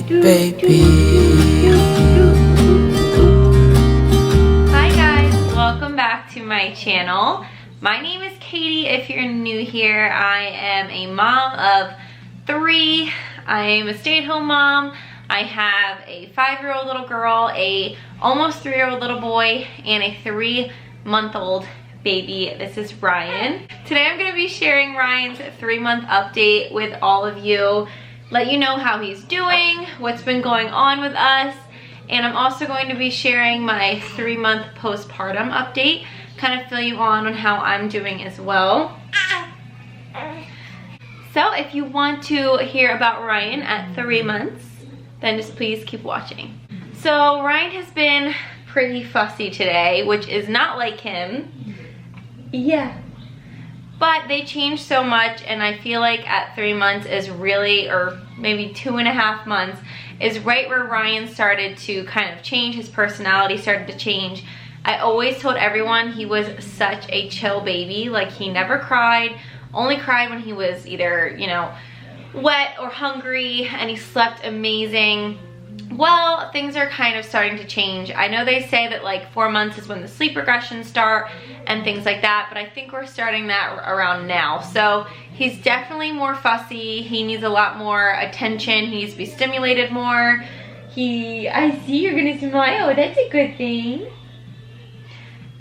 sweet baby. Hi guys, welcome back to my channel. My name is Katie. If you're new here, I am a mom of 3. I am a stay-at-home mom. I have a 5-year-old little girl, a almost 3-year-old little boy, and a 3-month-old baby. This is Ryan. Today I'm going to be sharing Ryan's 3-month update with all of you, let you know how he's doing, what's been going on with us, and I'm also going to be sharing my 3-month postpartum update, kind of fill you on how I'm doing as well. So if you want to hear about Ryan at 3 months, then just please keep watching. So Ryan has been pretty fussy today, which is not like him. Yeah. But they changed so much, and I feel like at 3 months is really, or maybe 2.5 months, is right where Ryan started to kind of change. His personality started to change. I always told everyone he was such a chill baby. Like, he never cried, only cried when he was either, you know, wet or hungry, and he slept amazing. Well, things are kind of starting to change. I know they say that like 4 months is when the sleep regressions start and things like that, but I think we're starting that around now. So he's definitely more fussy. He needs a lot more attention. He needs to be stimulated more. I see you're gonna smile. That's a good thing.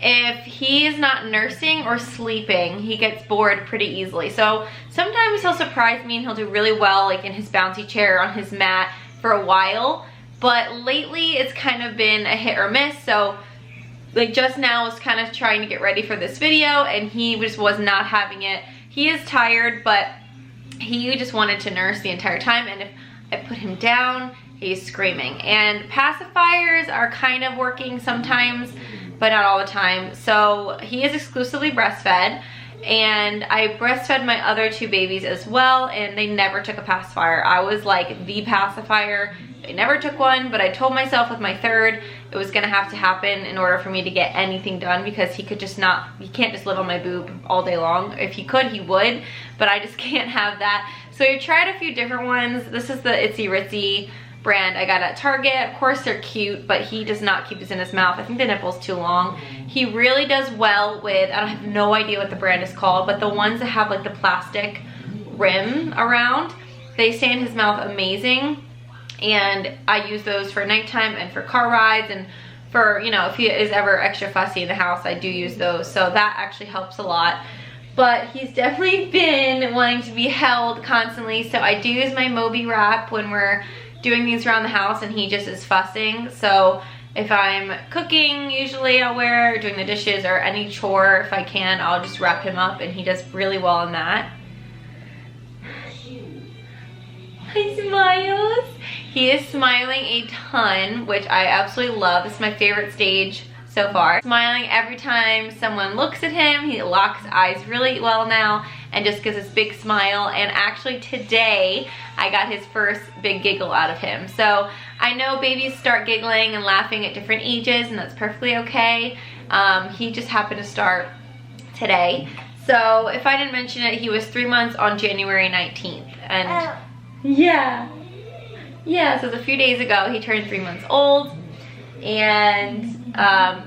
If he is not nursing or sleeping, he gets bored pretty easily. So sometimes he'll surprise me and he'll do really well, like in his bouncy chair on his mat for a while. But lately it's kind of been a hit or miss. So like just now I was kind of trying to get ready for this video and he just was not having it. He is tired, but he just wanted to nurse the entire time, and if I put him down, he's screaming. And pacifiers are kind of working sometimes, but not all the time. So he is exclusively breastfed, and I breastfed my other 2 babies as well, and they never took a pacifier. I was like the pacifier. They never took one, but I told myself with my 3rd it was gonna have to happen in order for me to get anything done, because he could just not, he can't just live on my boob all day long. If he could, he would, but I just can't have that. So I tried a few different ones. This is the Itsy Ritsy brand I got at Target. Of course they're cute, but he does not keep this in his mouth. I think the nipple's too long. He really does well with, I have no idea what the brand is called, but the ones that have like the plastic rim around, they stay in his mouth amazing. And I use those for nighttime and for car rides, and for, you know, if he is ever extra fussy in the house, I do use those. So that actually helps a lot. But he's definitely been wanting to be held constantly. So I do use my Moby wrap when we're doing these around the house and he just is fussing. So if I'm cooking, usually I'll wear, doing the dishes or any chore, if I can, I'll just wrap him up, and he does really well in that. He smiles. He is smiling a ton, which I absolutely love. This is my favorite stage so far. Smiling every time someone looks at him. He locks eyes really well now and just gives this big smile. And actually today, I got his first big giggle out of him. So I know babies start giggling and laughing at different ages, and that's perfectly okay. He just happened to start today. So if I didn't mention it, he was 3 months on January 19th. And yeah, so it was a few days ago he turned 3 months old. And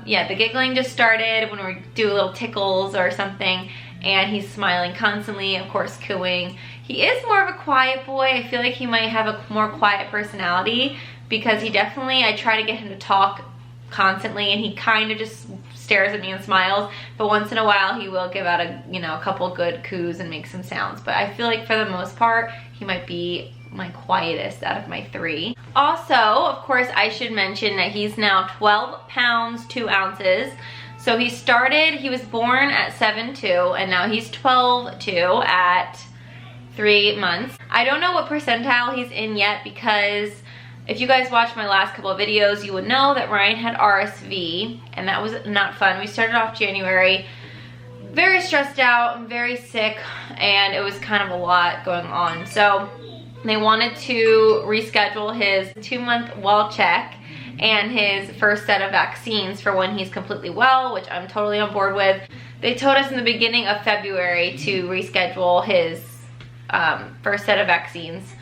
yeah, the giggling just started when we do little tickles or something, and he's smiling constantly, of course cooing. He is more of a quiet boy. I feel like he might have a more quiet personality, because he definitely, I try to get him to talk constantly and he kind of just stares at me and smiles, but once in a while he will give out a, you know, a couple good coos and make some sounds. But I feel like for the most part he might be my quietest out of my 3. Also, of course, I should mention that he's now 12 pounds 2 ounces. So he was born at 7'2", and now he's 12'2" at 3 months. I don't know what percentile he's in yet, because if you guys watched my last couple of videos, you would know that Ryan had RSV, and that was not fun. We started off January very stressed out and very sick, and it was kind of a lot going on. So they wanted to reschedule his 2-month well check and his first set of vaccines for when he's completely well, which I'm totally on board with. They told us in the beginning of February to reschedule his first set of vaccines.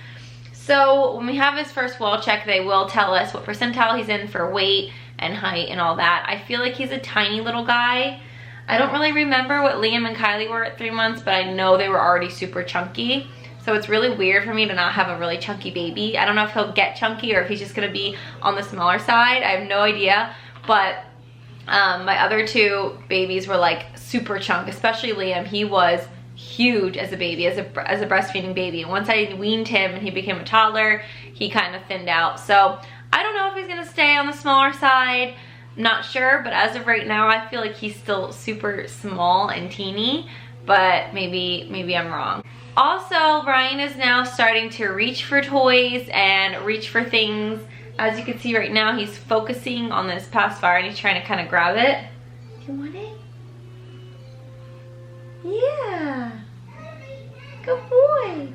So when we have his first well check, they will tell us what percentile he's in for weight and height and all that. I feel like he's a tiny little guy. I don't really remember what Liam and Kylie were at 3 months, but I know they were already super chunky. So it's really weird for me to not have a really chunky baby. I don't know if he'll get chunky or if he's just gonna be on the smaller side. I have no idea, but my other 2 babies were like super chunk, especially Liam. He was huge as a baby, as a breastfeeding baby. And once I weaned him and he became a toddler, he kind of thinned out. So I don't know if he's gonna stay on the smaller side, not sure, but as of right now, I feel like he's still super small and teeny, but maybe I'm wrong. Also, Ryan is now starting to reach for toys and reach for things. As you can see right now, he's focusing on this pacifier and he's trying to kind of grab it. You want it? Yeah. Good boy.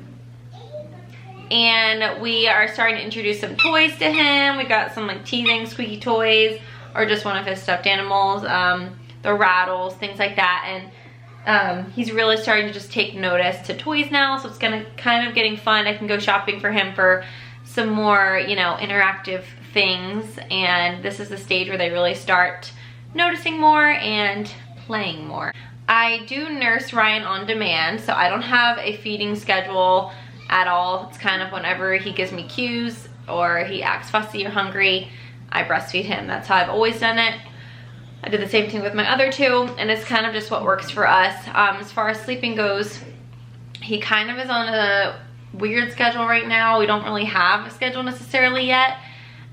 And we are starting to introduce some toys to him. We got some like teething squeaky toys or just one of his stuffed animals, the rattles, things like that. And he's really starting to just take notice to toys now, so it's kind of getting fun. I can go shopping for him for some more, you know, interactive things, and this is the stage where they really start noticing more and playing more. I do nurse Ryan on demand, so I don't have a feeding schedule at all. It's kind of whenever he gives me cues or he acts fussy or hungry, I breastfeed him. That's how I've always done it. I did the same thing with my other 2, and it's kind of just what works for us. As far as sleeping goes, he kind of is on a weird schedule right now. We don't really have a schedule necessarily yet,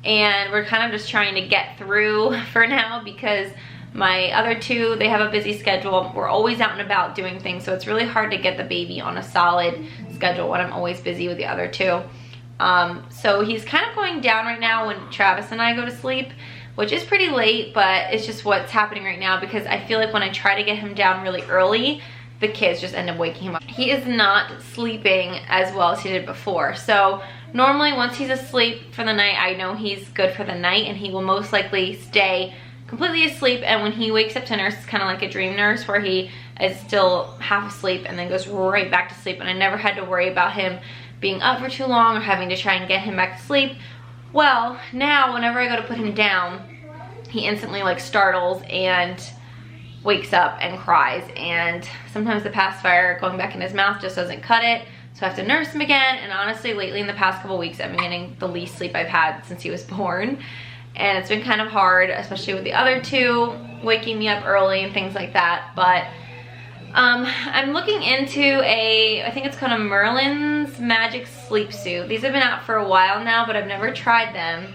and we're kind of just trying to get through for now because my other 2, they have a busy schedule. We're always out and about doing things, so it's really hard to get the baby on a solid schedule when I'm always busy with the other 2. So he's kind of going down right now when Travis and I go to sleep, which is pretty late, but it's just what's happening right now because I feel like when I try to get him down really early, the kids just end up waking him up. He is not sleeping as well as he did before. So normally once he's asleep for the night, I know he's good for the night and he will most likely stay completely asleep. And when he wakes up to nurse, it's kind of like a dream nurse where he is still half asleep and then goes right back to sleep. And I never had to worry about him being up for too long or having to try and get him back to sleep. Well, now whenever I go to put him down, he instantly like startles and wakes up and cries, and sometimes the pacifier going back in his mouth just doesn't cut it, so I have to nurse him again. And honestly, lately in the past couple weeks, I've been getting the least sleep I've had since he was born, and it's been kind of hard, especially with the other 2 waking me up early and things like that. But I'm looking into I think it's called a Merlin's Magic Sleep Suit. These have been out for a while now, but I've never tried them.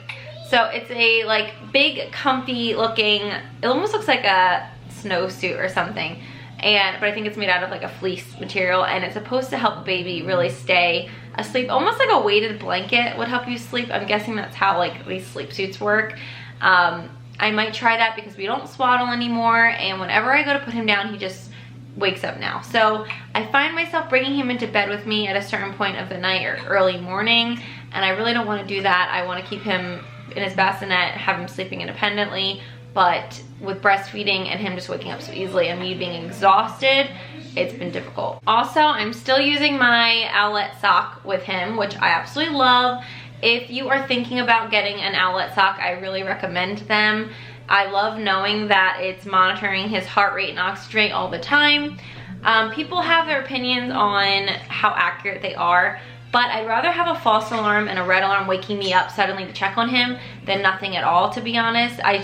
So it's a like big comfy looking, it almost looks like a snowsuit or something, but I think it's made out of like a fleece material, and it's supposed to help baby really stay asleep. Almost like a weighted blanket would help you sleep. I'm guessing that's how like these sleep suits work. I might try that because we don't swaddle anymore, and whenever I go to put him down, he just wakes up now. So I find myself bringing him into bed with me at a certain point of the night or early morning, and I really don't want to do that. I want to keep him in his bassinet, have him sleeping independently, but with breastfeeding and him just waking up so easily and me being exhausted, it's been difficult. Also, I'm still using my Owlet sock with him, which I absolutely love. If you are thinking about getting an Owlet sock, I really recommend them. I love knowing that it's monitoring his heart rate and oxygen rate all the time. People have their opinions on how accurate they are, but I'd rather have a false alarm and a red alarm waking me up suddenly to check on him than nothing at all, to be honest. I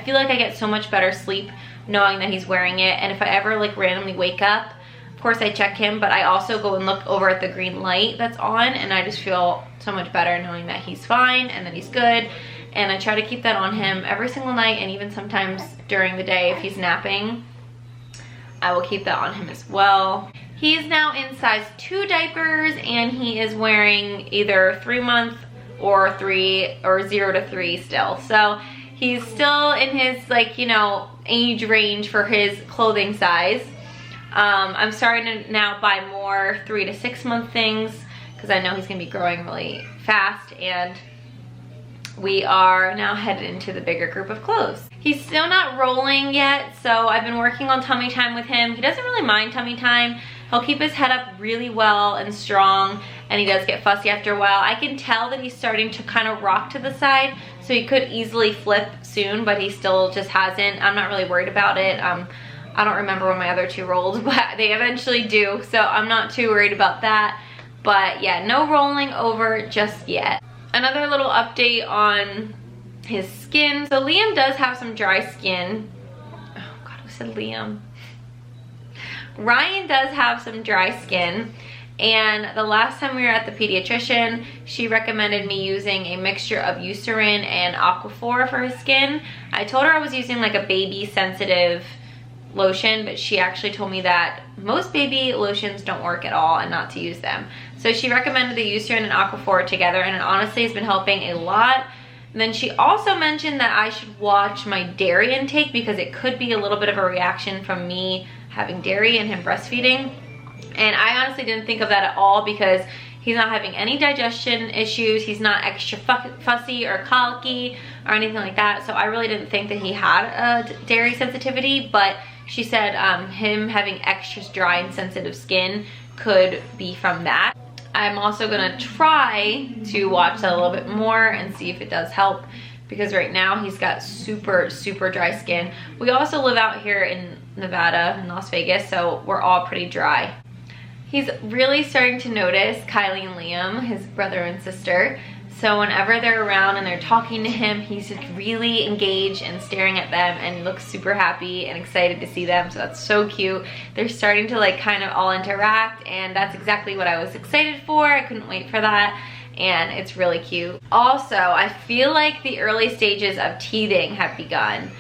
feel like I get so much better sleep knowing that he's wearing it, and if I ever like randomly wake up, of course I check him, but I also go and look over at the green light that's on, and I just feel so much better knowing that he's fine and that he's good. And I try to keep that on him every single night, and even sometimes during the day if he's napping, I will keep that on him as well. He's now in size 2 diapers, and he is wearing either 3-month or 0 to 3 still. So he's still in his, like, you know, age range for his clothing size. I'm starting to now buy more 3 to 6 month things because I know he's gonna be growing really fast, and we are now headed into the bigger group of clothes. He's still not rolling yet, so I've been working on tummy time with him. He doesn't really mind tummy time. He'll keep his head up really well and strong, and he does get fussy after a while. I can tell that he's starting to kind of rock to the side, so he could easily flip soon, but he still just hasn't. I'm not really worried about it. I don't remember when my other two rolled, but they eventually do, so I'm not too worried about that. But yeah, no rolling over just yet. Another little update on his skin. So Liam does have some dry skin. Oh God, who said Liam? Ryan does have some dry skin, and the last time we were at the pediatrician, she recommended me using a mixture of Eucerin and Aquaphor for his skin. I told her I was using like a baby sensitive lotion, but she actually told me that most baby lotions don't work at all and not to use them. So she recommended the Eucerin and Aquaphor together, and it honestly has been helping a lot. And then she also mentioned that I should watch my dairy intake because it could be a little bit of a reaction from me having dairy and him breastfeeding. And I honestly didn't think of that at all because he's not having any digestion issues. He's not extra fussy or colicky or anything like that. So I really didn't think that he had a dairy sensitivity, but she said him having extra dry and sensitive skin could be from that. I'm also gonna try to watch that a little bit more and see if it does help, because right now he's got super, super dry skin. We also live out here in Nevada, in Las Vegas, so we're all pretty dry. He's really starting to notice Kylie and Liam, his brother and sister. So whenever they're around and they're talking to him, he's just really engaged and staring at them and looks super happy and excited to see them. So that's so cute. They're starting to like kind of all interact, and that's exactly what I was excited for. I couldn't wait for that, and it's really cute. Also, I feel like the early stages of teething have begun.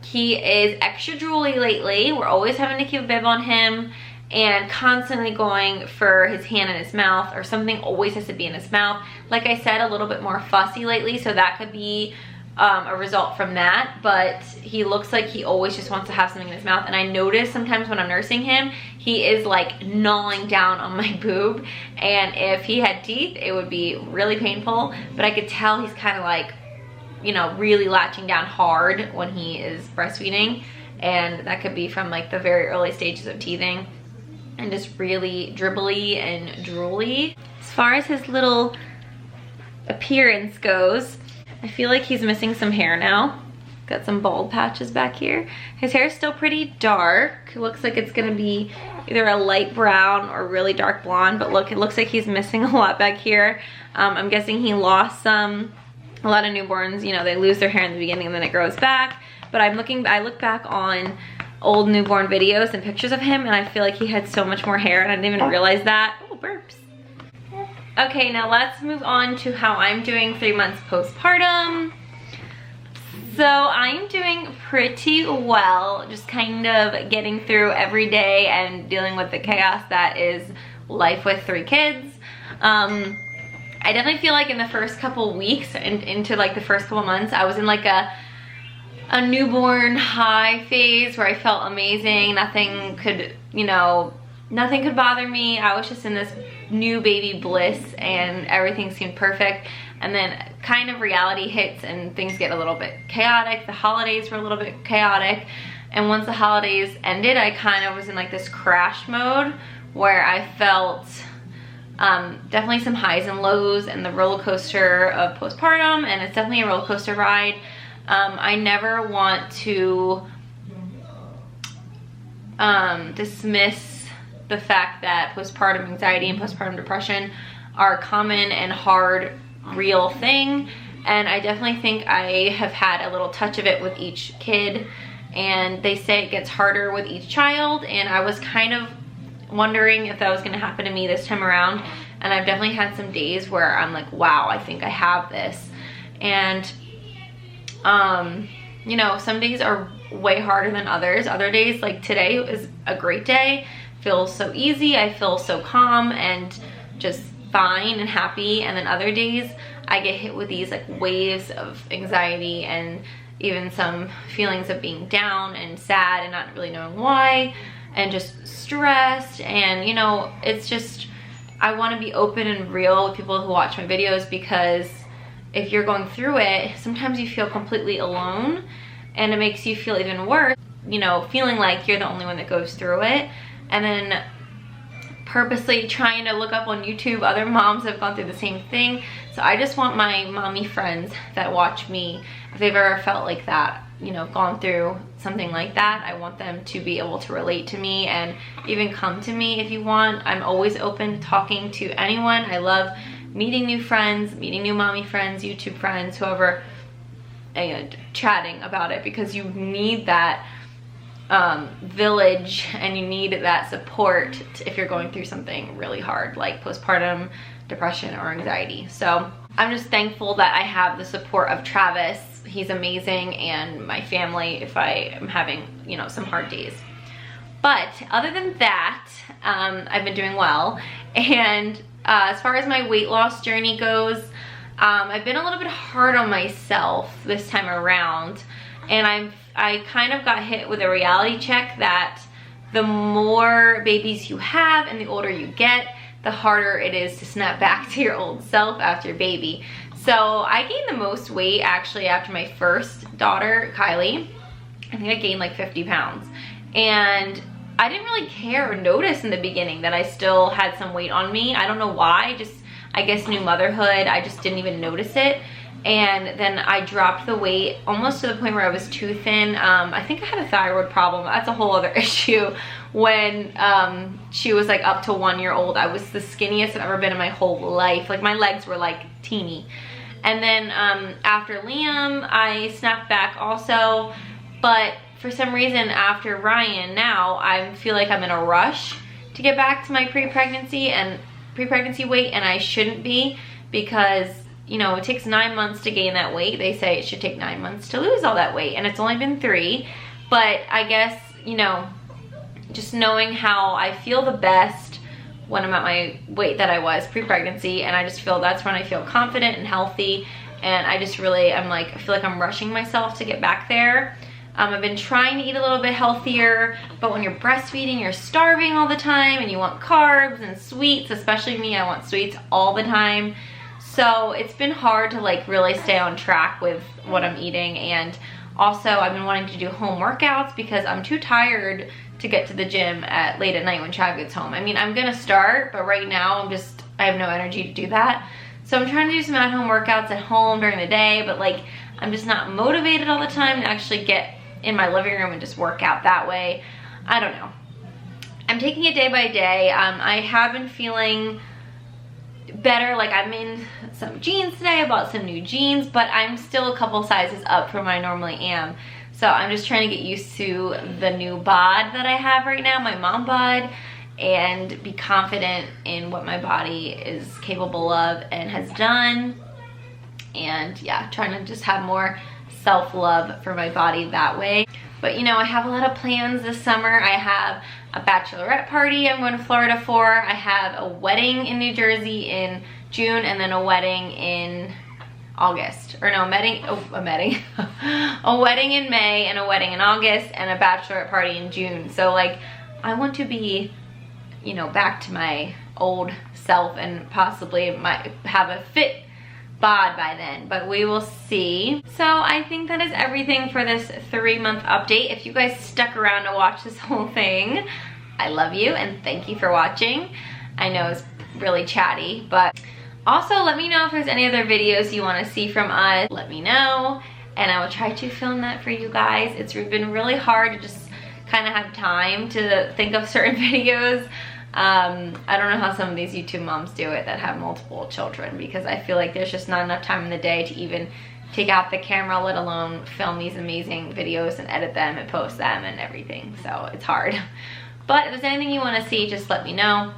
He is extra drooly lately. We're always having to keep a bib on him and constantly going for his hand in his mouth, or something always has to be in his mouth. Like I said, a little bit more fussy lately, so that could be a result from that, but he looks like he always just wants to have something in his mouth. And I notice sometimes when I'm nursing him, he is like gnawing down on my boob, and if he had teeth, it would be really painful, but I could tell he's kind of like, you know, really latching down hard when he is breastfeeding, and that could be from like the very early stages of teething. And just really dribbly and drooly. As far as his little appearance goes, I feel like he's missing some hair now. Got some bald patches back here. His hair is still pretty dark. It looks like it's gonna be either a light brown or really dark blonde, but look, it looks like he's missing a lot back here. I'm guessing he lost some. A lot of newborns, you know, they lose their hair in the beginning and then it grows back. But I look back on old newborn videos and pictures of him, and I feel like he had so much more hair, and I didn't even realize that. Oh, burps. Okay, now let's move on to how I'm doing 3 months postpartum. So I'm doing pretty well, just kind of getting through every day and dealing with the chaos that is life with 3 kids. I definitely feel like in the first couple weeks and into like the first couple months, I was in like a newborn high phase where I felt amazing. Nothing could, you know, nothing could bother me. I was just in this new baby bliss and everything seemed perfect. And then kind of reality hits and things get a little bit chaotic. The holidays were a little bit chaotic. And once the holidays ended, I kind of was in like this crash mode where I felt definitely some highs and lows and the roller coaster of postpartum, and it's definitely a roller coaster ride. I never want to dismiss the fact that postpartum anxiety and postpartum depression are a common and hard, real thing. And I definitely think I have had a little touch of it with each kid. And they say it gets harder with each child. And I was kind of wondering if that was going to happen to me this time around. And I've definitely had some days where I'm like, wow, I think I have this. And you know, some days are way harder than others. Other days, like today is a great day. Feels so easy. I feel so calm and just fine and happy. And then other days I get hit with these like waves of anxiety and even some feelings of being down and sad and not really knowing why, and just stressed. And you know, it's just, I want to be open and real with people who watch my videos, because if you're going through it, sometimes you feel completely alone, and it makes you feel even worse, you know, feeling like you're the only one that goes through it. And then purposely trying to look up on YouTube other moms that have gone through the same thing. So I just want my mommy friends that watch me, if they've ever felt like that, you know, gone through something like that, I want them to be able to relate to me and even come to me if you want. I'm always open to talking to anyone. I love meeting new friends, meeting new mommy friends, YouTube friends, whoever, and chatting about it, because you need that village and you need that support if you're going through something really hard like postpartum depression or anxiety. So I'm just thankful that I have the support of Travis. He's amazing, and my family if I am having, you know, some hard days. But other than that, I've been doing well. And as far as my weight loss journey goes, I've been a little bit hard on myself this time around, and I kind of got hit with a reality check that the more babies you have and the older you get, the harder it is to snap back to your old self after your baby. So I gained the most weight actually after my first daughter, Kylie. I think I gained like 50 pounds. And I didn't really care or notice in the beginning that I still had some weight on me. I don't know why, just I guess new motherhood, I just didn't even notice it. And then I dropped the weight almost to the point where I was too thin. I think I had a thyroid problem. That's a whole other issue. When she was like up to 1 year old, I was the skinniest I've ever been in my whole life. Like my legs were like teeny. And then after Liam, I snapped back also. But for some reason after Ryan now, I feel like I'm in a rush to get back to my pre-pregnancy weight, and I shouldn't be, because you know, it takes 9 months to gain that weight. They say it should take 9 months to lose all that weight, and it's only been 3. But I guess, you know, just knowing how I feel the best when I'm at my weight that I was pre-pregnancy, and I just feel that's when I feel confident and healthy, and I just really, I feel like I'm rushing myself to get back there. I've been trying to eat a little bit healthier, but when you're breastfeeding, you're starving all the time, and you want carbs and sweets, especially me, I want sweets all the time. So it's been hard to like really stay on track with what I'm eating. And also I've been wanting to do home workouts because I'm too tired to get to the gym late at night when Chad gets home. I mean, I'm gonna start, but right now I have no energy to do that. So I'm trying to do some at-home workouts at home during the day, but like I'm just not motivated all the time to actually get in my living room and just work out that way. I don't know. I'm taking it day by day. I have been feeling better. Like I'm in some jeans today. I bought some new jeans, but I'm still a couple sizes up from what I normally am. So I'm just trying to get used to the new bod that I have right now, my mom bod, and be confident in what my body is capable of and has done. And yeah, trying to just have more self-love for my body that way. But you know, I have a lot of plans this summer. I have a bachelorette party I'm going to Florida for. I have a wedding in New Jersey in June, and then a wedding in August. Or no, a wedding in May, and a wedding in August, and a bachelorette party in June. So like, I want to be, you know, back to my old self, and possibly have a fit bod by then, but we will see. So I think that is everything for this 3-month update. If you guys stuck around to watch this whole thing, I love you and thank you for watching. I know it's really chatty, but also let me know if there's any other videos you want to see from us. Let me know, and I will try to film that for you guys. It's been really hard to just kind of have time to think of certain videos. I don't know how some of these YouTube moms do it that have multiple children, because I feel like there's just not enough time in the day to even take out the camera, let alone film these amazing videos and edit them and post them and everything. So it's hard. But if there's anything you want to see, just let me know.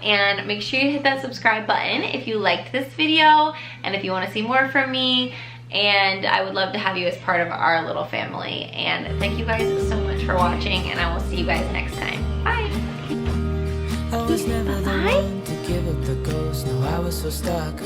And make sure you hit that subscribe button if you liked this video and if you want to see more from me. And I would love to have you as part of our little family. And thank you guys so much for watching, and I will see you guys next time. Bye. I was never the one to give up the ghost. No, I was so stuck.